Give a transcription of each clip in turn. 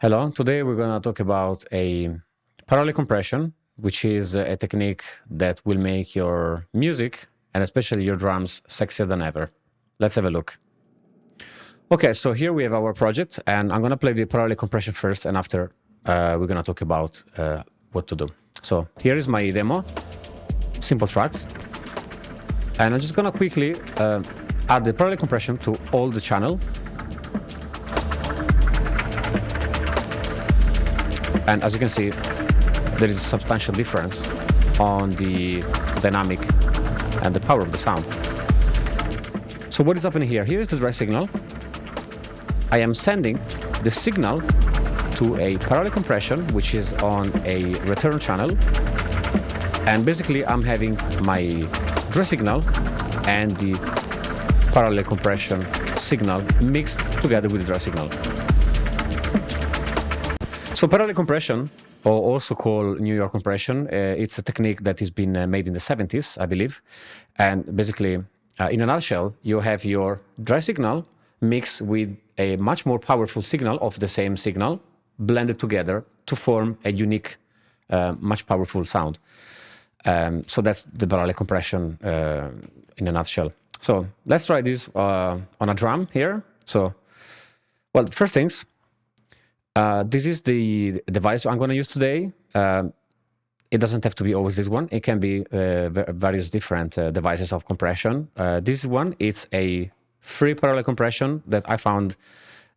Hello, today we're going to talk about a parallel compression, which is a technique that will make your music and especially your drums sexier than ever. Let's have a look. Okay, so here we have our project, and I'm going to play the parallel compression first, and after we're going to talk about what to do. So here is my demo, simple tracks, and I'm just going to quickly add the parallel compression to all the channel. And as you can see, there is a substantial difference on the dynamic and the power of the sound. So what is happening here? Here is the dry signal. I am sending the signal to a parallel compression, which is on a return channel. And basically, I'm having my dry signal and the parallel compression signal mixed together with the dry signal. So parallel compression, or also called New York compression, it's a technique that has been made in the 70s, I believe. And basically, in a nutshell, you have your dry signal mixed with a much more powerful signal of the same signal, blended together to form a unique, much powerful sound. So that's the parallel compression in a nutshell. So let's try this on a drum here. So, well, first things, this is the device I'm going to use today. It doesn't have to be always this one. It can be various different devices of compression. This one, it's a free parallel compression that I found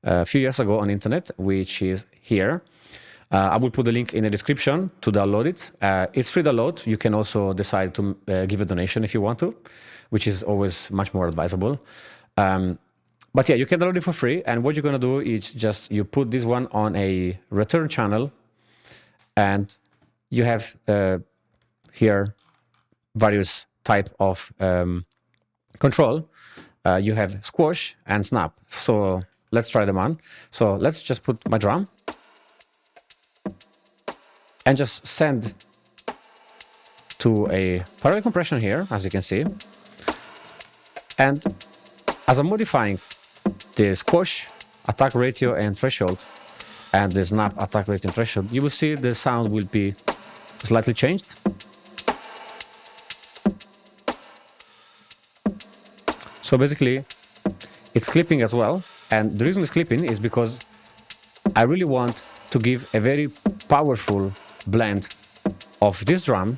a few years ago on the internet, which is here. I will put the link in the description to download it. It's free download. You can also decide to give a donation if you want to, which is always much more advisable. But yeah, you can download it for free. And what you're going to do is just you put this one on a return channel, and you have here various type of control. You have squash and snap. So let's try them on. So let's just put my drum and just send to a parallel compression here, as you can see. And as I'm modifying the squash, attack ratio and threshold, and the snap attack ratio and threshold, you will see the sound will be slightly changed. So basically, it's clipping as well. And the reason it's clipping is because I really want to give a very powerful blend of this drum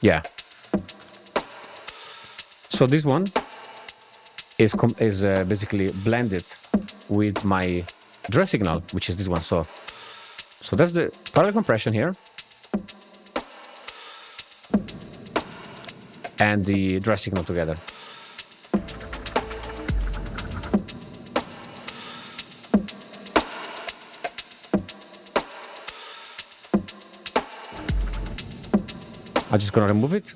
yeah. So this one is basically blended with my dry signal, which is this one. So that's the parallel compression here, and the dry signal together. I'm just gonna remove it.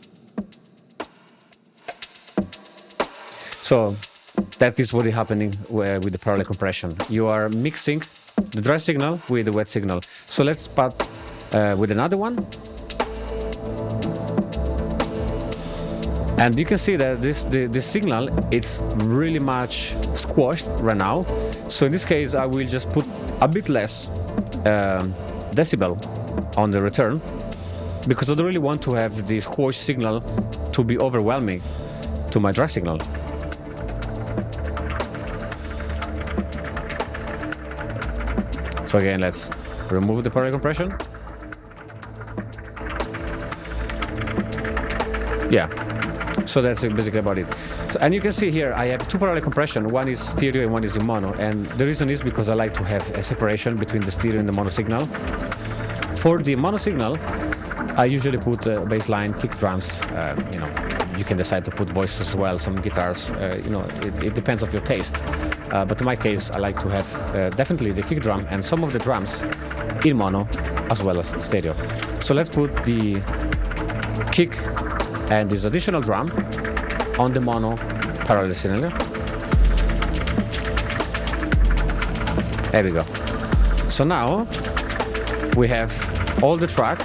So that is what is happening with the parallel compression. You are mixing the dry signal with the wet signal. So let's start with another one. And you can see that this signal, it's really much squashed right now. So in this case, I will just put a bit less decibel on the return, because I don't really want to have the squash signal to be overwhelming to my dry signal. So again, let's remove the parallel compression. Yeah, so that's basically about it. So, and you can see here, I have two parallel compression. One is stereo and one is in mono. And the reason is because I like to have a separation between the stereo and the mono signal. For the mono signal, I usually put bass line, kick drums. You can decide to put voices as well, some guitars. It depends of your taste. But in my case, I like to have definitely the kick drum and some of the drums in mono as well as stereo. So let's put the kick and this additional drum on the mono parallel cylinder. There we go. So now we have all the track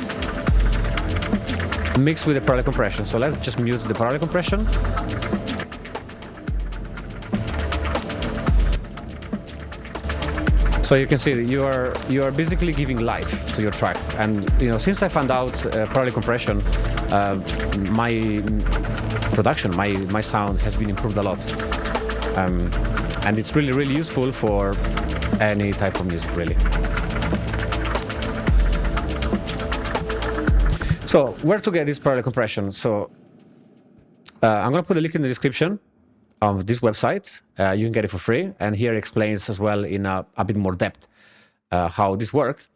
mixed with the parallel compression. So let's just mute the parallel compression. So you can see you are basically giving life to your track, and since I found out parallel compression, my production, my sound has been improved a lot, and it's really useful for any type of music, really. So where to get this parallel compression? So I'm gonna put a link in the description of this website. You can get it for free, and here it explains as well in a bit more depth how this works.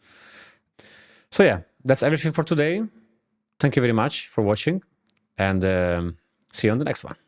So yeah, that's everything for today. Thank you very much for watching, and see you on the next one.